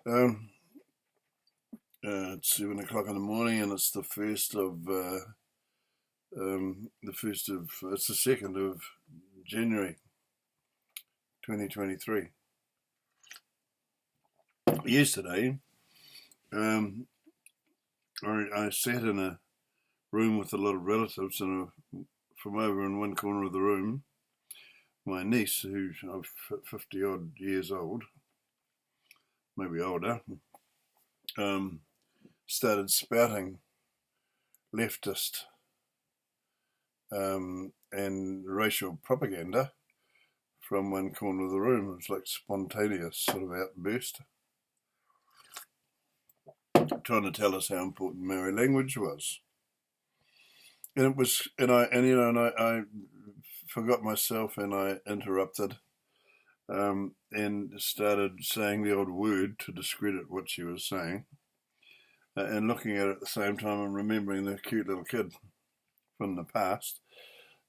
Um, it's 7 o'clock in the morning, and it's the first of it's the 2nd of January, 2023. Yesterday, um, I sat in a room with a lot of relatives, and from over in one corner of the room, my niece, who's 50 odd years old, maybe older, started spouting leftist and racial propaganda from one corner of the room. It was like spontaneous sort of outburst, trying to tell us how important Maori language was. And it was, I forgot myself, and I interrupted, and started saying the odd word to discredit what she was saying, and looking at it at the same time and remembering the cute little kid from the past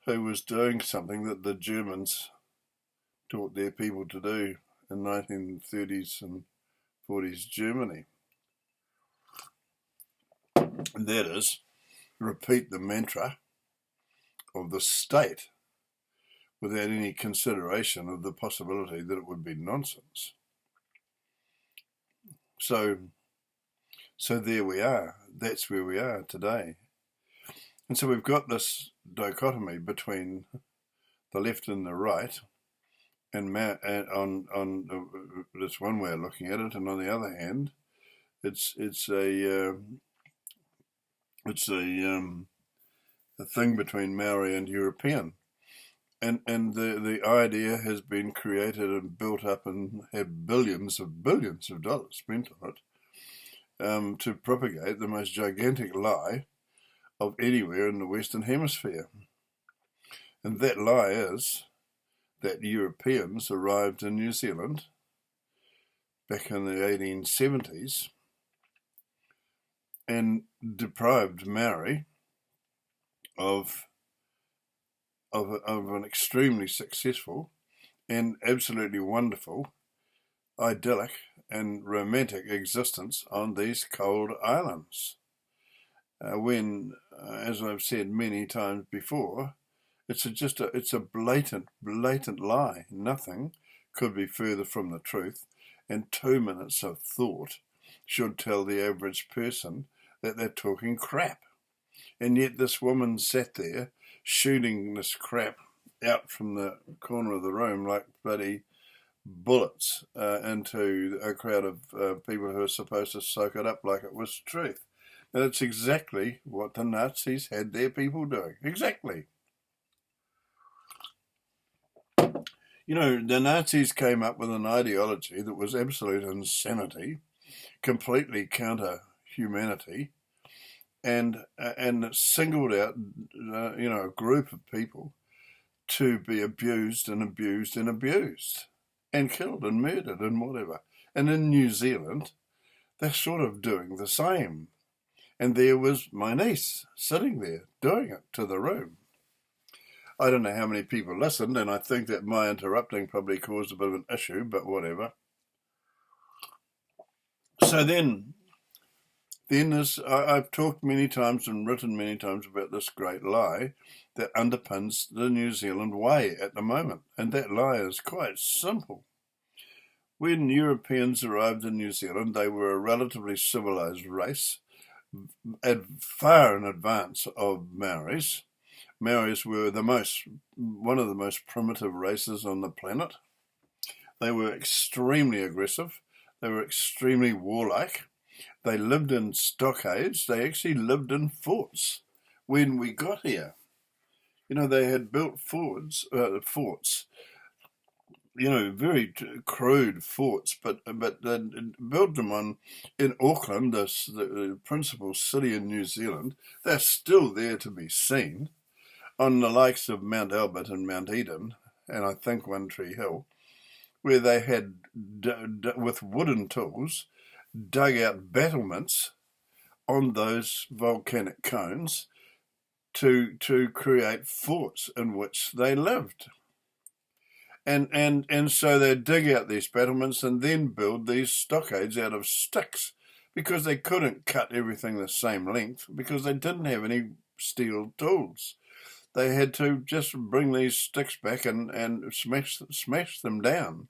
who was doing something that the Germans taught their people to do in 1930s and 40s Germany. And that is, repeat the mantra of the state without any consideration of the possibility that it would be nonsense. So there we are. That's where we are today. And so we've got this dichotomy between the left and the right, and that's one way of looking at it. And on the other hand, it's a thing between Maori and European. And the idea has been created and built up and had billions of dollars spent on it, to propagate the most gigantic lie of anywhere in the Western Hemisphere. And that lie is that Europeans arrived in New Zealand back in the 1870s and deprived Maori of an extremely successful and absolutely wonderful, idyllic and romantic existence on these cold islands. When, as I've said many times before, it's a blatant lie. Nothing could be further from the truth, and 2 minutes of thought should tell the average person that they're talking crap. And yet this woman sat there shooting this crap out from the corner of the room like bloody bullets into a crowd of people who are supposed to soak it up like it was truth. And it's exactly what the Nazis had their people doing. Exactly. You know, the Nazis came up with an ideology that was absolute insanity, completely counter humanity, and singled out, a group of people to be abused and abused and abused, and killed and murdered and whatever. And in New Zealand, they're sort of doing the same. And there was my niece sitting there doing it to the room. I don't know how many people listened, and I think that my interrupting probably caused a bit of an issue, but whatever. So then I've talked many times and written many times about this great lie that underpins the New Zealand way at the moment, and that lie is quite simple. When Europeans arrived in New Zealand, they were a relatively civilized race, far in advance of Maoris. Maoris were one of the most primitive races on the planet. They were extremely aggressive. They were extremely warlike. They lived in stockades. They actually lived in forts when we got here. You know, they had built forts, very crude forts, but they built them in Auckland, the principal city in New Zealand. They're still there to be seen, on the likes of Mount Albert and Mount Eden, and I think One Tree Hill, where they had, with wooden tools, dug out battlements on those volcanic cones to create forts in which they lived. And so they dig out these battlements and then build these stockades out of sticks, because they couldn't cut everything the same length because they didn't have any steel tools. They had to just bring these sticks back and smash them down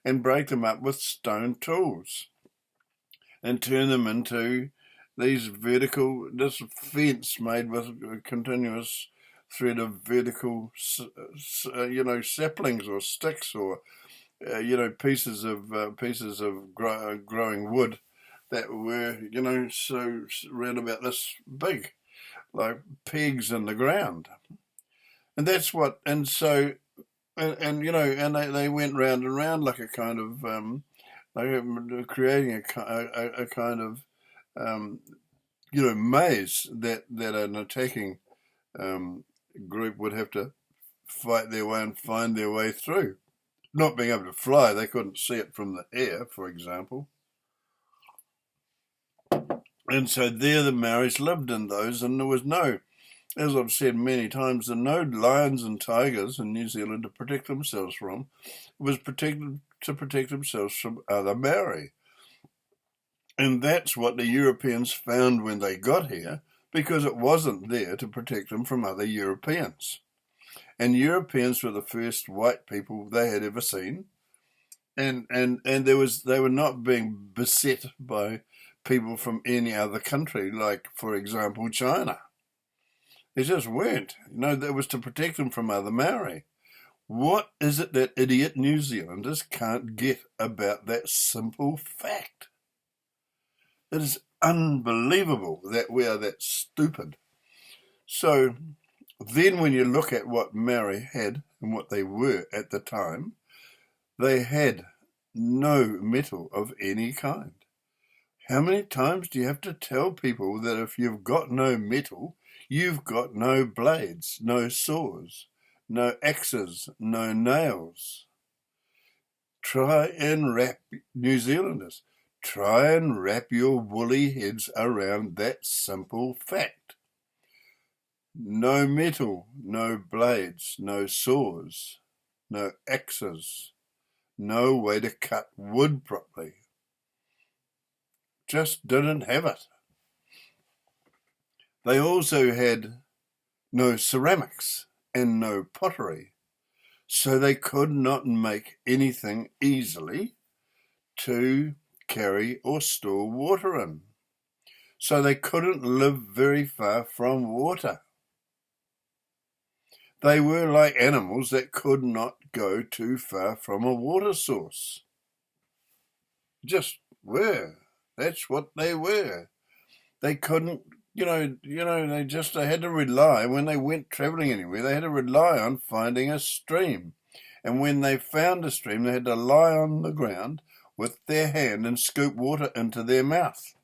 and break them up with stone tools and turn them into this fence made with a continuous thread of vertical, saplings or sticks, or pieces of growing wood that were so round about this big, like pegs in the ground. And that's what, and so, and they went round and round like a kind of, they were creating a kind of, maze that an attacking group would have to fight their way and find their way through. Not being able to fly, they couldn't see it from the air, for example. And so there the Maoris lived in those, and there was no, as I've said many times, there were no lions and tigers in New Zealand to protect themselves from. It was to protect themselves from other Maori. And that's what the Europeans found when they got here, because it wasn't there to protect them from other Europeans. And Europeans were the first white people they had ever seen. And they were not being beset by people from any other country, like, for example, China. They just weren't. That was to protect them from other Maori. What is it that idiot New Zealanders can't get about that simple fact? It is unbelievable that we are that stupid. So then when you look at what Maori had and what they were at the time, they had no metal of any kind. How many times do you have to tell people that if you've got no metal, you've got no blades, no saws, no axes, no nails? New Zealanders, try and wrap your woolly heads around that simple fact. No metal, no blades, no saws, no axes, no way to cut wood properly. Just didn't have it. They also had no ceramics and no pottery, so they could not make anything easily to carry or store water in. So they couldn't live very far from water. They were like animals that could not go too far from a water source. Just were. That's what they were. They couldn't, they had to rely, when they went travelling anywhere, they had to rely on finding a stream. And when they found a stream, they had to lie on the ground with their hand and scoop water into their mouth.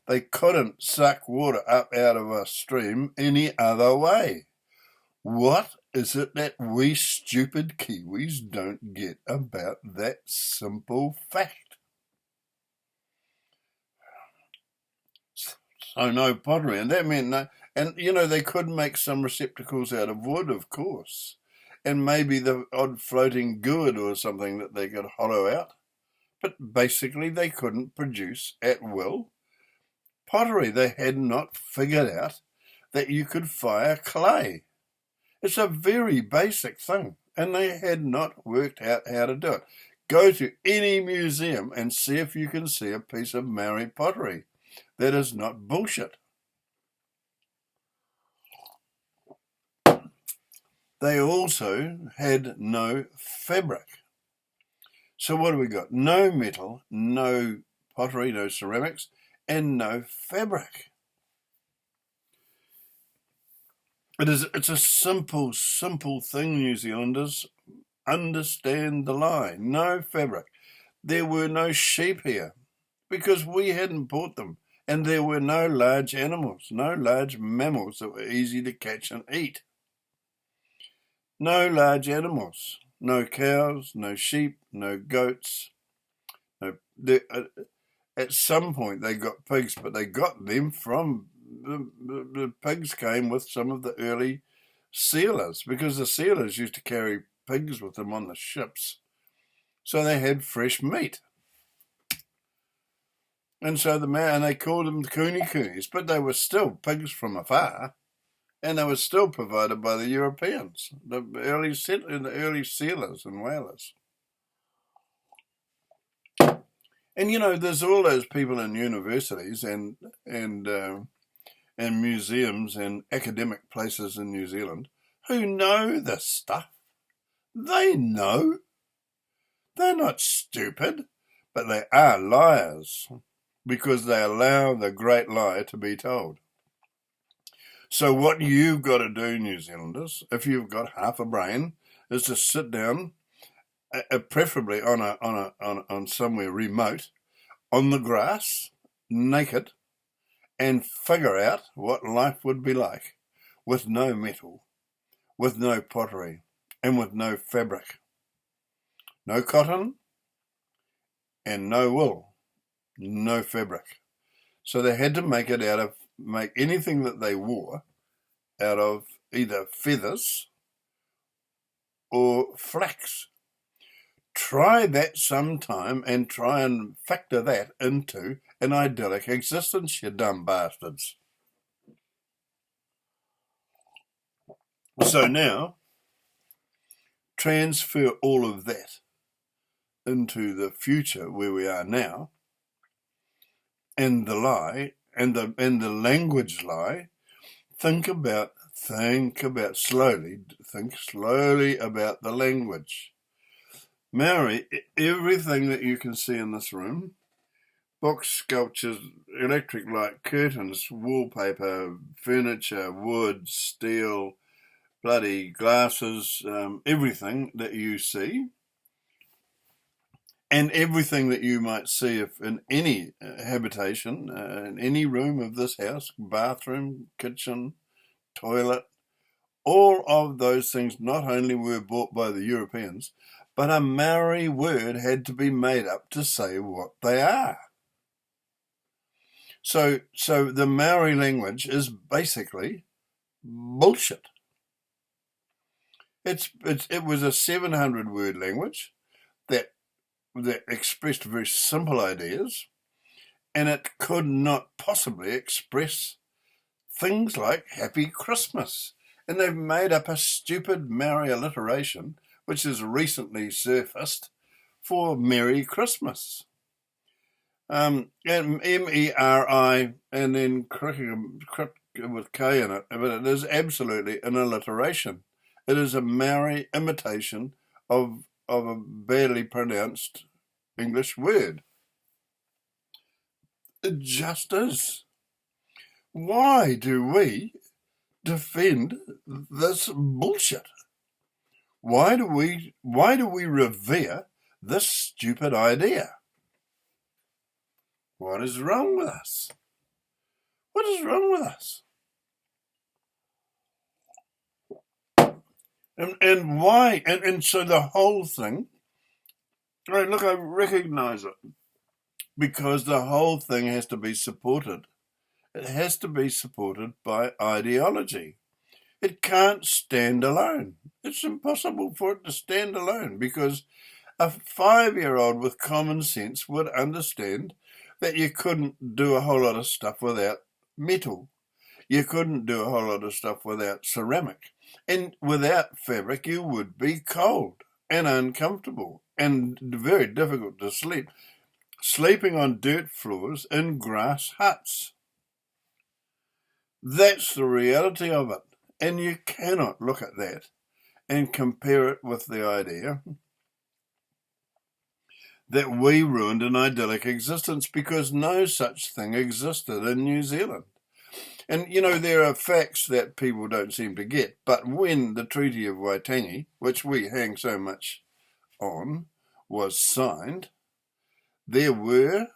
They couldn't suck water up out of a stream any other way. What is it that we stupid Kiwis don't get about that simple fact? So no pottery, and that meant no. And they could make some receptacles out of wood, of course, and maybe the odd floating gourd or something that they could hollow out. But basically, they couldn't produce at will pottery. They had not figured out that you could fire clay. It's a very basic thing, and they had not worked out how to do it. Go to any museum and see if you can see a piece of Maori pottery. That is not bullshit. They also had no fabric. So what do we got? No metal, no pottery, no ceramics, and no fabric. It's a simple thing, New Zealanders. Understand the lie. No fabric. There were no sheep here because we hadn't bought them. And there were no large animals, no large mammals that were easy to catch and eat. No large animals, no cows, no sheep, no goats. At some point they got pigs, but they got them from, the pigs came with some of the early sealers, because the sealers used to carry pigs with them on the ships. So they had fresh meat. And so they called them coonies, but they were still pigs from afar, and they were still provided by the Europeans, the early sealers and whalers. And there's all those people in universities and museums and academic places in New Zealand who know this stuff. They know. They're not stupid, but they are liars because they allow the great lie to be told. So what you've got to do, New Zealanders, if you've got half a brain, is to sit down, preferably on somewhere remote, on the grass, naked, and figure out what life would be like with no metal, with no pottery, and with no fabric. No cotton and no wool, no fabric. So they had to make anything that they wore out of either feathers or flax. Try that sometime and try and factor that into an idyllic existence, you dumb bastards. So now, transfer all of that into the future where we are now, and the lie, and the language lie. Think slowly about the language. Maori, everything that you can see in this room, books, sculptures, electric light, curtains, wallpaper, furniture, wood, steel, bloody glasses, everything that you see, and everything that you might see if in any habitation, in any room of this house, bathroom, kitchen, toilet, all of those things not only were bought by the Europeans, but a Maori word had to be made up to say what they are. So the Maori language is basically bullshit. It was a 700-word language that expressed very simple ideas, and it could not possibly express things like Happy Christmas. And they've made up a stupid Maori alliteration, which has recently surfaced, for Merry Christmas. And MERI, and then with K in it, but it is absolutely an alliteration. It is a Maori imitation of a badly pronounced English word. It just is. Why do we defend this bullshit? Why do we revere this stupid idea? What is wrong with us? What is wrong with us? And why? And so the whole thing, right, look, I recognize it, because the whole thing has to be supported. It has to be supported by ideology. It can't stand alone. It's impossible for it to stand alone, because a 5-year-old with common sense would understand that you couldn't do a whole lot of stuff without metal. You couldn't do a whole lot of stuff without ceramic. And without fabric, you would be cold and uncomfortable and very difficult to sleep, sleeping on dirt floors in grass huts. That's the reality of it. And you cannot look at that and compare it with the idea that we ruined an idyllic existence, because no such thing existed in New Zealand. And, there are facts that people don't seem to get. But when the Treaty of Waitangi, which we hang so much on, was signed, there were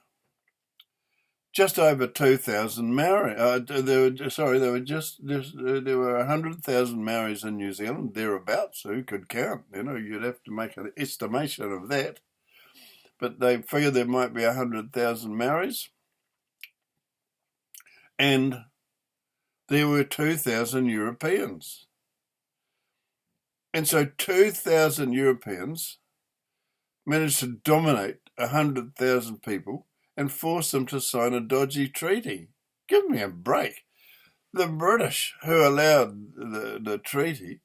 just over 2,000 Maori. There were 100,000 Maoris in New Zealand, thereabouts, who could count. You'd have to make an estimation of that. But they figured there might be 100,000 Maoris. And there were 2,000 Europeans. And so 2,000 Europeans managed to dominate 100,000 people and force them to sign a dodgy treaty. Give me a break. The British, who allowed the treaty,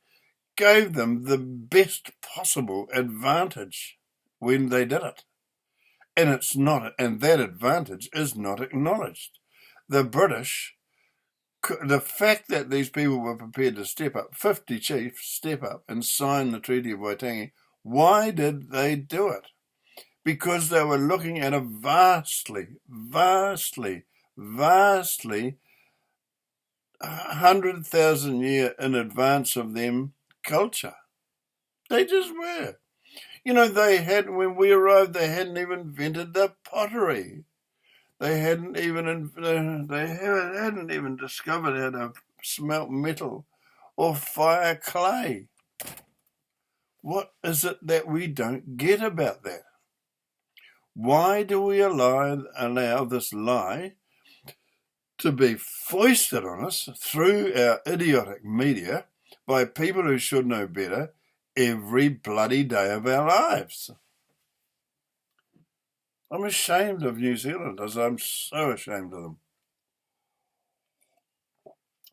gave them the best possible advantage when they did it. And it's not, and that advantage is not acknowledged. The British, the fact that these people were prepared to step up, 50 chiefs step up and sign the Treaty of Waitangi, why did they do it? Because they were looking at a vastly 100,000 year in advance of them culture. They just were. You know, when we arrived, they hadn't even invented the pottery. They hadn't even discovered how to smelt metal or fire clay. What is it that we don't get about that? Why do we allow this lie to be foisted on us through our idiotic media by people who should know better every bloody day of our lives? I'm ashamed of New Zealanders. I'm so ashamed of them.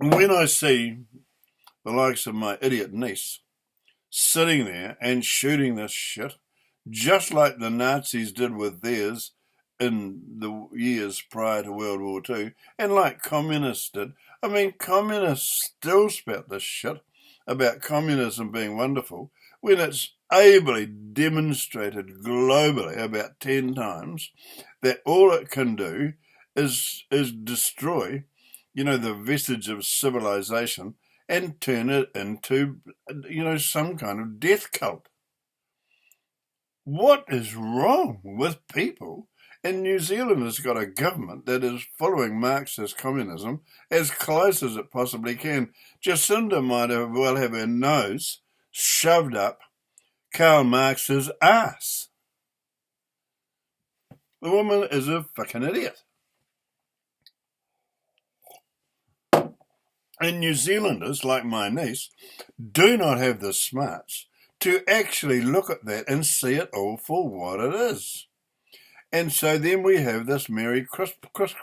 When I see the likes of my idiot niece sitting there and shooting this shit, just like the Nazis did with theirs in the years prior to World War II, and like communists did. I mean, communists still spout this shit about communism being wonderful when it's ably demonstrated globally about 10 times that all it can do is destroy, the vestige of civilization and turn it into, some kind of death cult. What is wrong with people? And New Zealand has got a government that is following Marxist communism as close as it possibly can. Jacinda might well have her nose shoved up Karl Marx's ass. The woman is a fucking idiot. And New Zealanders, like my niece, do not have the smarts to actually look at that and see it all for what it is. And so then we have this Merry Christmas,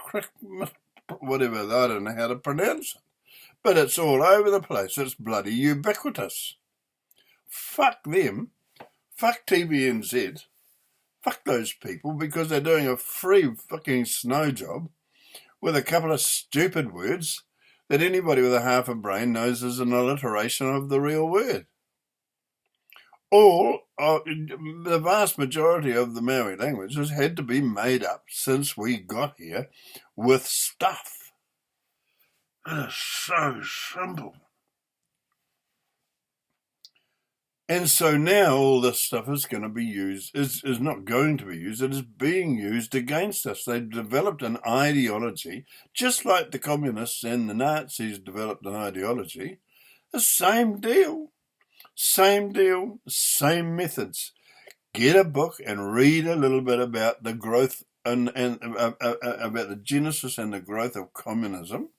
whatever, I don't know how to pronounce it. But it's all over the place. It's bloody ubiquitous. Fuck them. Fuck TVNZ. Fuck those people because they're doing a free fucking snow job with a couple of stupid words that anybody with a half a brain knows is an alliteration of the real word. The vast majority of the Maori language has had to be made up since we got here with stuff. It is so simple. And so now all this stuff is going to be used, is not going to be used, it is being used against us. They've developed an ideology, just like the communists and the Nazis developed an ideology. The same deal, same methods. Get a book and read a little bit about the growth and about the genesis and the growth of communism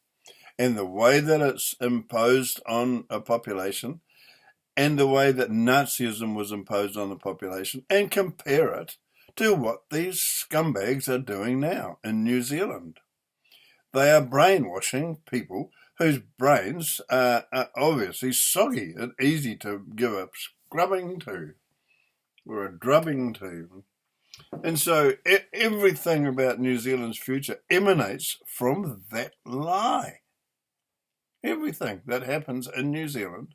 and the way that it's imposed on a population and the way that Nazism was imposed on the population, and compare it to what these scumbags are doing now in New Zealand. They are brainwashing people whose brains are obviously soggy and easy to give a scrubbing to, or a drubbing to. And so everything about New Zealand's future emanates from that lie. Everything that happens in New Zealand,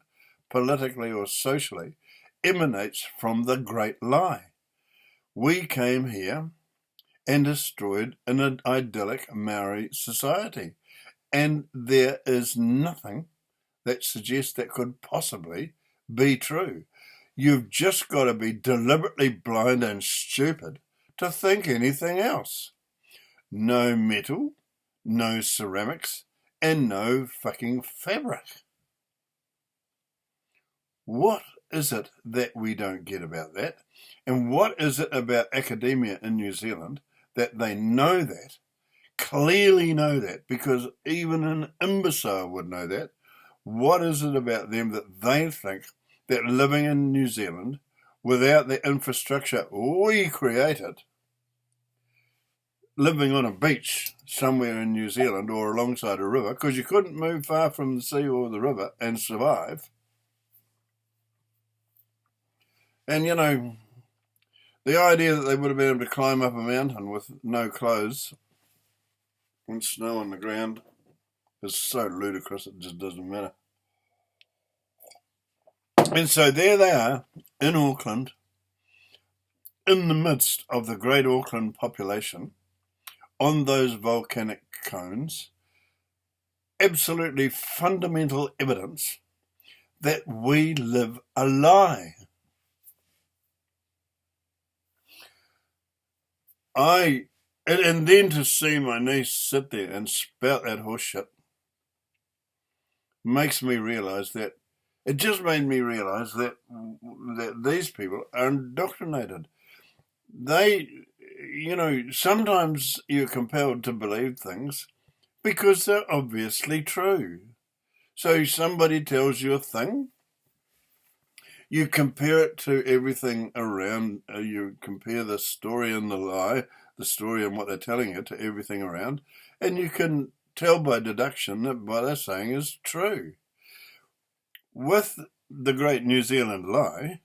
politically or socially, emanates from the great lie. We came here and destroyed an idyllic Maori society, and there is nothing that suggests that could possibly be true. You've just got to be deliberately blind and stupid to think anything else. No metal, no ceramics, and no fucking fabric. What is it that we don't get about that? And what is it about academia in New Zealand that they know that, clearly know that, because even an imbecile would know that? What is it about them that they think that living in New Zealand without the infrastructure we created, living on a beach somewhere in New Zealand or alongside a river, because you couldn't move far from the sea or the river and survive. And, you know, the idea that they would have been able to climb up a mountain with no clothes and snow on the ground is so ludicrous it just doesn't matter. And so there they are in Auckland, in the midst of the great Auckland population, on those volcanic cones, absolutely fundamental evidence that we live a lie. And then to see my niece sit there and spout that horse shit makes me realise that, it just made me realise that these people are indoctrinated. They, you know, sometimes you're compelled to believe things because they're obviously true. So somebody tells you a thing, you compare it to everything around, you compare the story and the lie, the story and what they're telling you to everything around, and you can tell by deduction that what they're saying is true. With the great New Zealand lie,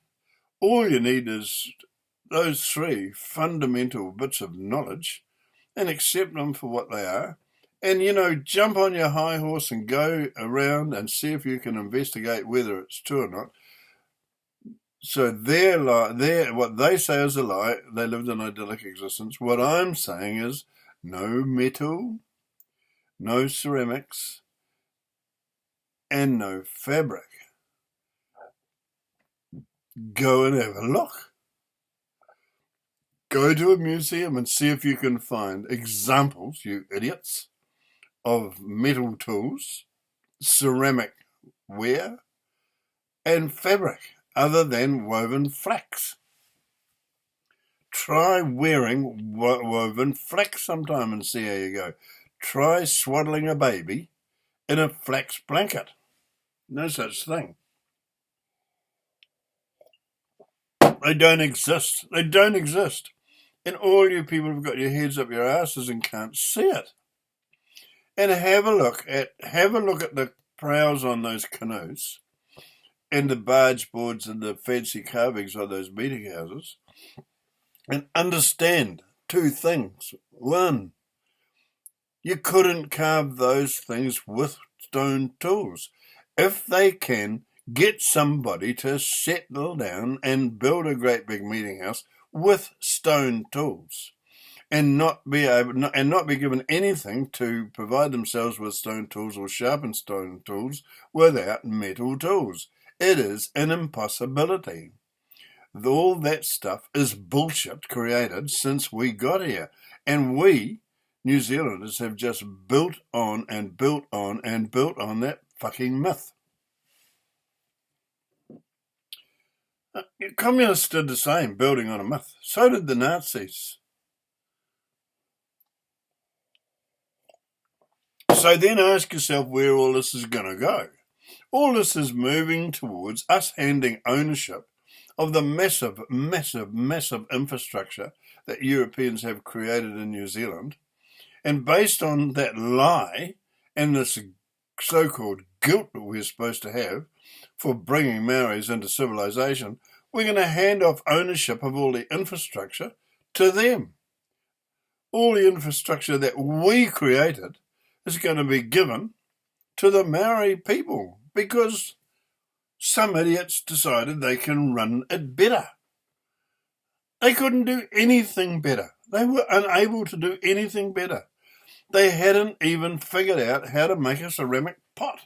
all you need is those three fundamental bits of knowledge and accept them for what they are. And, you know, jump on your high horse and go around and see if you can investigate whether it's true or not. So what they say is a lie. They lived an idyllic existence. What I'm saying is no metal, no ceramics, and no fabric. Go and have a look. Go to a museum and see if you can find examples, you idiots, of metal tools, ceramic ware, and fabric other than woven flax. Try wearing woven flax sometime and see how you go. Try swaddling a baby in a flax blanket. No such thing. They don't exist. They don't exist. And all you people have got your heads up your asses and can't see it. And have a look at the prows on those canoes and the barge boards and the fancy carvings on those meeting houses, and understand two things. One, you couldn't carve those things with stone tools. If they can get somebody to settle down and build a great big meeting house with stone tools, and not be given anything to provide themselves with stone tools or sharpen stone tools without metal tools, it is an impossibility. All that stuff is bullshit created since we got here, and we New Zealanders have just built on and built on and built on that fucking myth. Communists did the same, building on a myth. So did the Nazis. So then ask yourself where all this is going to go. All this is moving towards us handing ownership of the massive, massive, massive infrastructure that Europeans have created in New Zealand. And based on that lie and this so-called guilt that we're supposed to have for bringing Maoris into civilization, we're going to hand off ownership of all the infrastructure to them. All the infrastructure that we created is going to be given to the Maori people because some idiots decided they can run it better. They couldn't do anything better. They were unable to do anything better. They hadn't even figured out how to make a ceramic pot.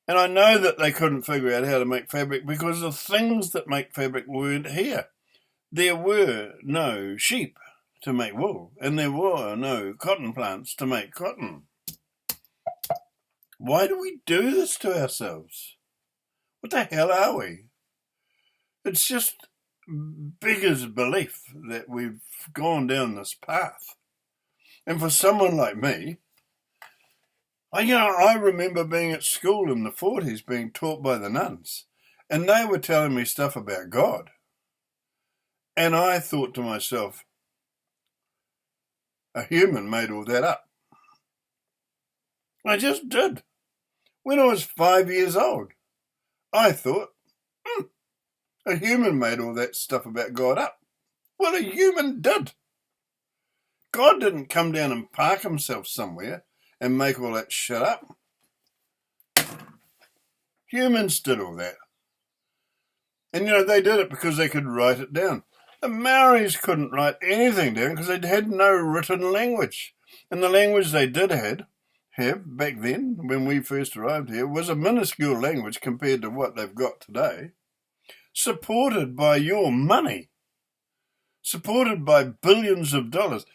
And I know that they couldn't figure out how to make fabric because the things that make fabric weren't here. There were no sheep to make wool, and there were no cotton plants to make cotton. Why do we do this to ourselves? What the hell are we? It's just big as belief that we've gone down this path. And for someone like me, I remember being at school in the 40s being taught by the nuns, and they were telling me stuff about God. And I thought to myself, a human made all that up. I just did. When I was 5 years old, I thought, a human made all that stuff about God up. Well, a human did. God didn't come down and park himself somewhere and make all that shit up. Humans did all that. And, they did it because they could write it down. The Maoris couldn't write anything down because they had no written language. And the language they did have back then, when we first arrived here, was a minuscule language compared to what they've got today, supported by your money, supported by billions of dollars.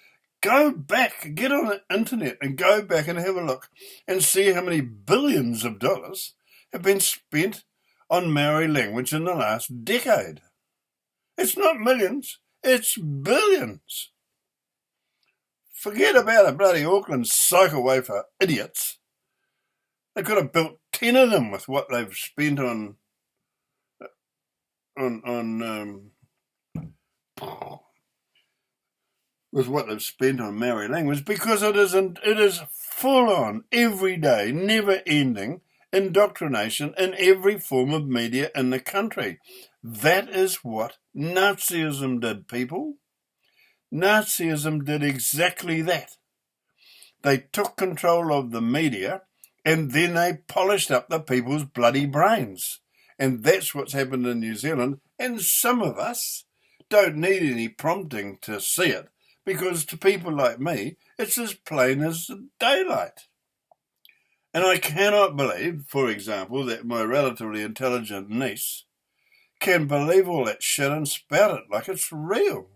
Go back, get on the internet and go back and have a look and see how many billions of dollars have been spent on Maori language in the last decade. It's not millions, it's billions. Forget about a bloody Auckland cycleway for idiots. They could have built 10 of them with what they've spent on Maori language, because it is full on, everyday, never ending indoctrination in every form of media in the country. That is what Nazism did, people. Nazism did exactly that. They took control of the media and then they polished up the people's bloody brains. And that's what's happened in New Zealand. And some of us don't need any prompting to see it, because to people like me, it's as plain as daylight. And I cannot believe, for example, that my relatively intelligent niece can believe all that shit and spout it like it's real.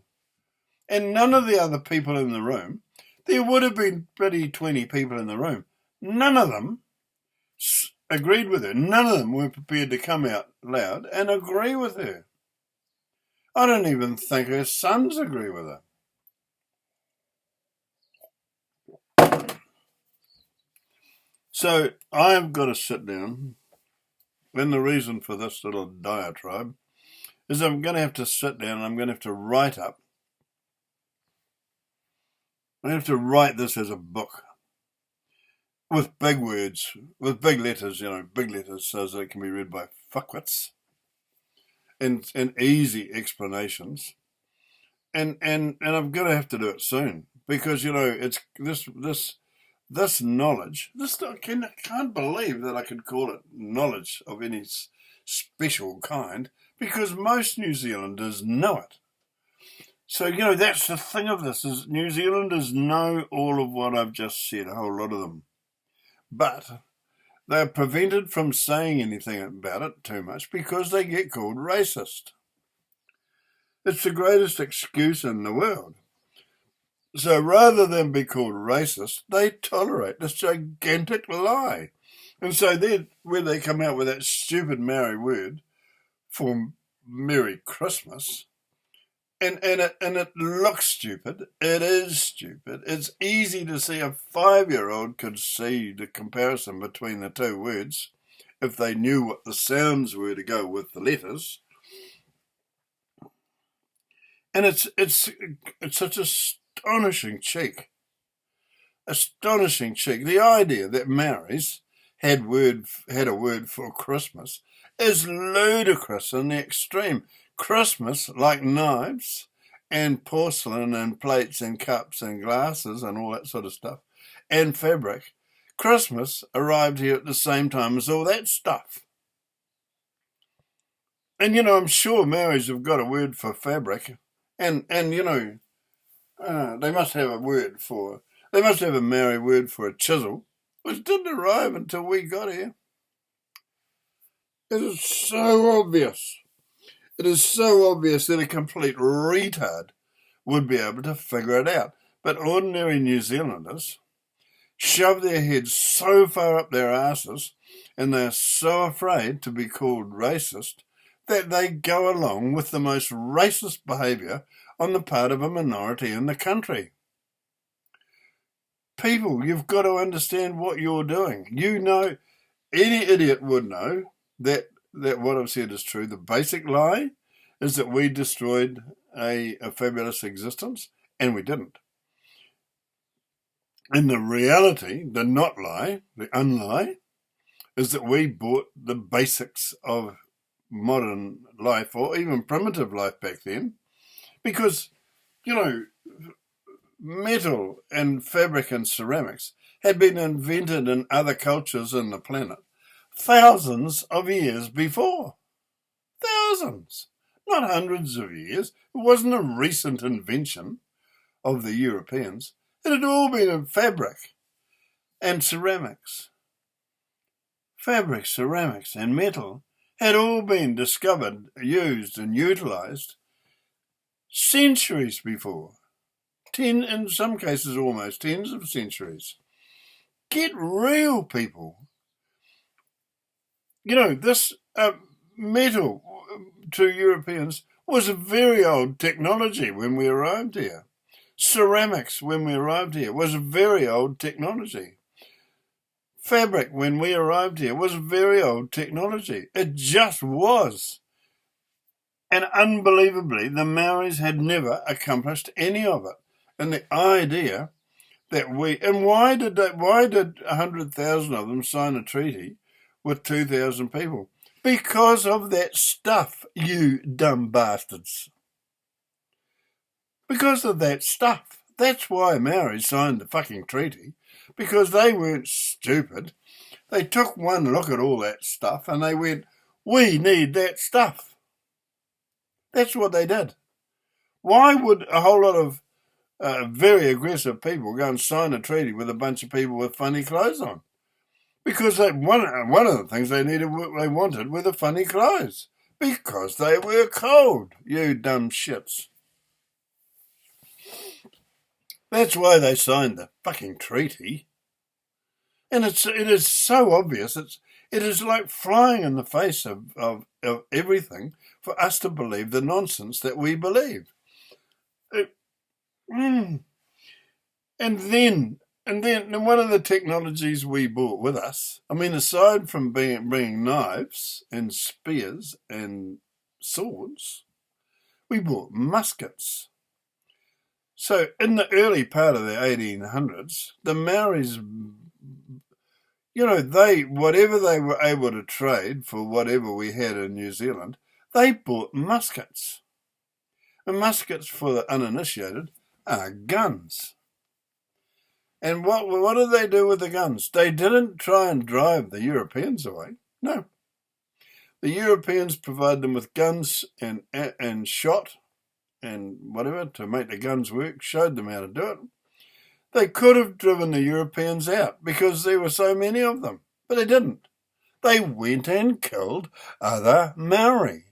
And none of the other people in the room, there would have been bloody 20 people in the room, none of them agreed with her. None of them were prepared to come out loud and agree with her. I don't even think her sons agree with her. So I've got to sit down, and the reason for this little diatribe is I'm going to have to sit down and I'm going to have to write up. I have to write this as a book with big words, with big letters, big letters so that it can be read by fuckwits, and easy explanations. And I'm going to have to do it soon, because, it's this knowledge, I can't believe that I could call it knowledge of any special kind, because most New Zealanders know it. So, that's the thing of this, is New Zealanders know all of what I've just said, a whole lot of them. But they're prevented from saying anything about it too much because they get called racist. It's the greatest excuse in the world. So rather than be called racist, they tolerate this gigantic lie. And so then when they come out with that stupid Maori word for Merry Christmas, and it looks stupid, it is stupid. It's easy to see a 5-year-old could see the comparison between the two words if they knew what the sounds were to go with the letters. And it's such astonishing cheek. Astonishing cheek. The idea that Maoris had a word for Christmas is ludicrous in the extreme. Christmas, like knives and porcelain and plates and cups and glasses and all that sort of stuff, and fabric, Christmas arrived here at the same time as all that stuff. And, I'm sure Maoris have got a word for fabric, and they must have a Maori word for a chisel, which didn't arrive until we got here. It is so obvious. It is so obvious that a complete retard would be able to figure it out. But ordinary New Zealanders shove their heads so far up their asses, and they're so afraid to be called racist, that they go along with the most racist behaviour on the part of a minority in the country. People, you've got to understand what you're doing. You know, any idiot would know that what I've said is true. The basic lie is that we destroyed a fabulous existence, and we didn't. And the reality, the not lie, the unlie, is that we bought the basics of modern life, or even primitive life back then, because, you know, metal and fabric and ceramics had been invented in other cultures on the planet thousands of years before. Thousands, not hundreds of years. It wasn't a recent invention of the Europeans. It had all been in fabric and ceramics. Fabric, ceramics, and metal had all been discovered, used, and utilised centuries before. In some cases, almost tens of centuries. Get real, people. You know, this metal to Europeans was a very old technology when we arrived here. Ceramics, when we arrived here, was a very old technology. Fabric, when we arrived here, was a very old technology. It just was. And unbelievably, the Maoris had never accomplished any of it. And the idea that why did 100,000 of them sign a treaty with 2,000 people? Because of that stuff, you dumb bastards. Because of that stuff. That's why Maori signed the fucking treaty, because they weren't stupid. They took one look at all that stuff and they went, we need that stuff. That's what they did. Why would a whole lot of very aggressive people go and sign a treaty with a bunch of people with funny clothes on? Because one of the things they wanted were the funny clothes. Because they were cold, you dumb shits. That's why they signed the fucking treaty. And it is so obvious. It is like flying in the face of everything for us to believe the nonsense that we believe. And then one of the technologies we brought with us, I mean, aside from bringing knives and spears and swords, we brought muskets. So in the early part of the 1800s, the Maoris, you know, whatever they were able to trade for whatever we had in New Zealand, they bought muskets. And muskets, for the uninitiated, are guns. And what did they do with the guns? They didn't try and drive the Europeans away. No. The Europeans provided them with guns and shot and whatever to make the guns work, showed them how to do it. They could have driven the Europeans out because there were so many of them, but they didn't. They went and killed other Maori.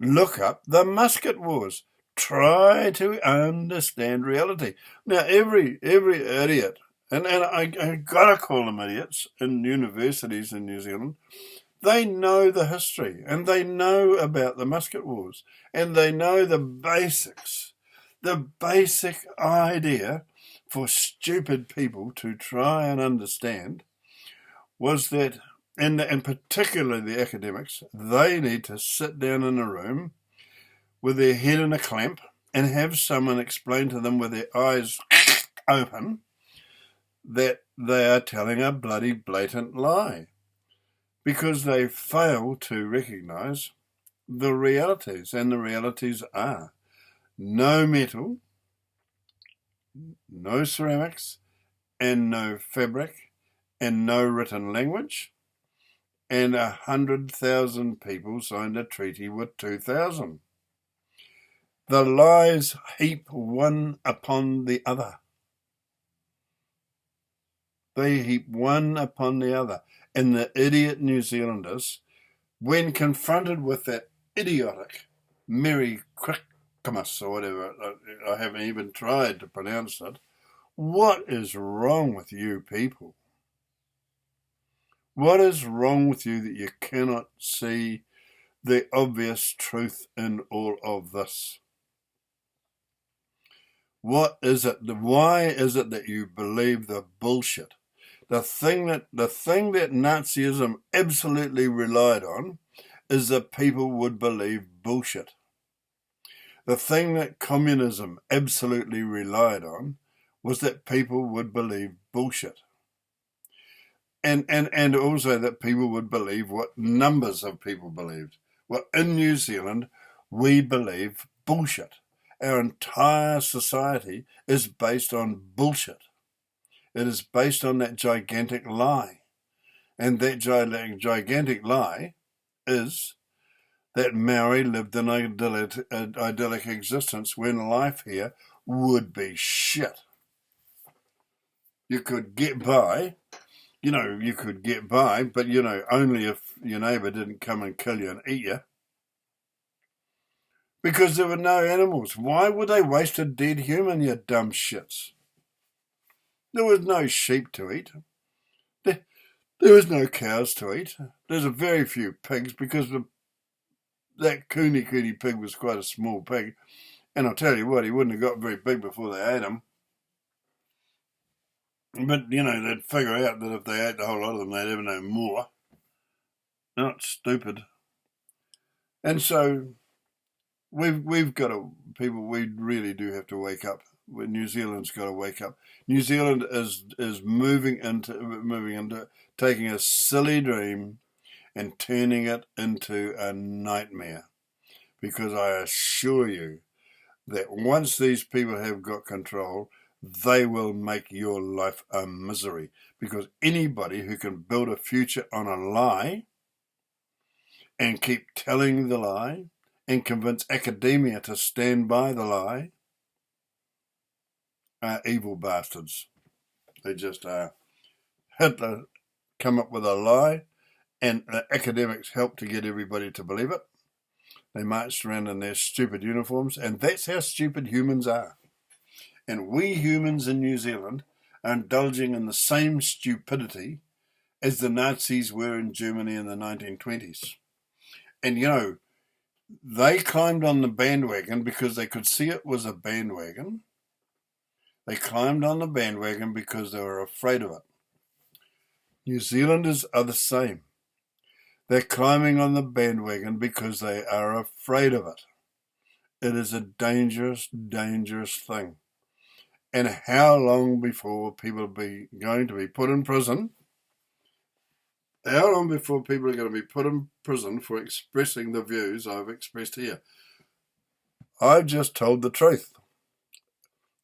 Look up the musket wars. Try to understand reality. Now, every idiot, and I gotta call them idiots in universities in New Zealand, they know the history, and they know about the musket wars, and they know the basics. The basic idea for stupid people to try and understand was that, and particularly the academics, they need to sit down in a room with their head in a clamp and have someone explain to them with their eyes open that they are telling a bloody blatant lie, because they fail to recognise the realities, and the realities are no metal, no ceramics, and no fabric, and no written language, and 100,000 people signed a treaty with 2,000. The lies heap one upon the other. They heap one upon the other. And the idiot New Zealanders, when confronted with that idiotic Merry Christmas or whatever, I haven't even tried to pronounce it, what is wrong with you people? What is wrong with you that you cannot see the obvious truth in all of this? What is it? Why is it that you believe the bullshit? The thing that Nazism absolutely relied on is that people would believe bullshit. The thing that communism absolutely relied on was that people would believe bullshit. And also that people would believe what numbers of people believed. Well, in New Zealand, we believe bullshit. Our entire society is based on bullshit. It is based on that gigantic lie. And that gigantic lie is that Maori lived an idyllic existence when life here would be shit. You could get by, but, only if your neighbour didn't come and kill you and eat you. Because there were no animals. Why would they waste a dead human, you dumb shits? There was no sheep to eat. There was no cows to eat. There's a very few pigs because that cooney pig was quite a small pig. And I'll tell you what, he wouldn't have got very big before they ate him. But, they'd figure out that if they ate the whole lot of them, they'd ever know more. Not stupid. And so we've got to, people, we really do have to wake up. New Zealand's got to wake up. New Zealand is moving into taking a silly dream and turning it into a nightmare. Because I assure you that once these people have got control, they will make your life a misery. Because anybody who can build a future on a lie and keep telling the lie and convince academia to stand by the lie are evil bastards. They just are. Hitler come up with a lie and the academics helped to get everybody to believe it. They marched around in their stupid uniforms, and that's how stupid humans are. And we humans in New Zealand are indulging in the same stupidity as the Nazis were in Germany in the 1920s. And, they climbed on the bandwagon because they could see it was a bandwagon. They climbed on the bandwagon because they were afraid of it. New Zealanders are the same. They're climbing on the bandwagon because they are afraid of it. It is a dangerous, dangerous thing. And how long before people are going to be put in prison? How long before people are going to be put in prison for expressing the views I've expressed here? I've just told the truth.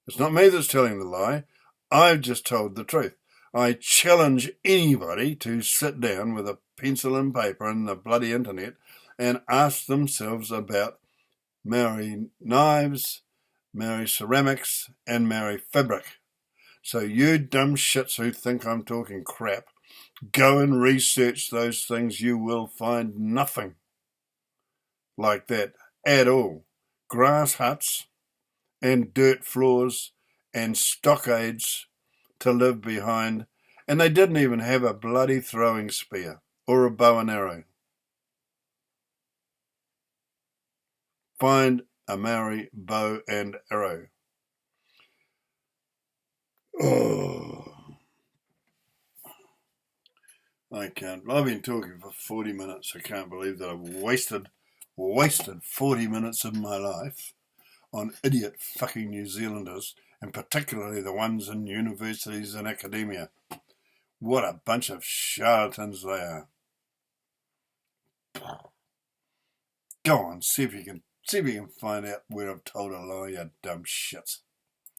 It's not me that's telling the lie. I've just told the truth. I challenge anybody to sit down with a pencil and paper and the bloody internet and ask themselves about Maori knives, Maori ceramics, and Maori fabric. So you dumb shits who think I'm talking crap, go and research those things. You will find nothing like that at all. Grass huts and dirt floors and stockades to live behind, and they didn't even have a bloody throwing spear or a bow and arrow. Find a Maori bow and arrow. Oh, I can't. I've been talking for 40 minutes. I can't believe that I've wasted 40 minutes of my life on idiot fucking New Zealanders, and particularly the ones in universities and academia. What a bunch of charlatans they are. Go on, see if you can find out where I've told a lie, you dumb shits.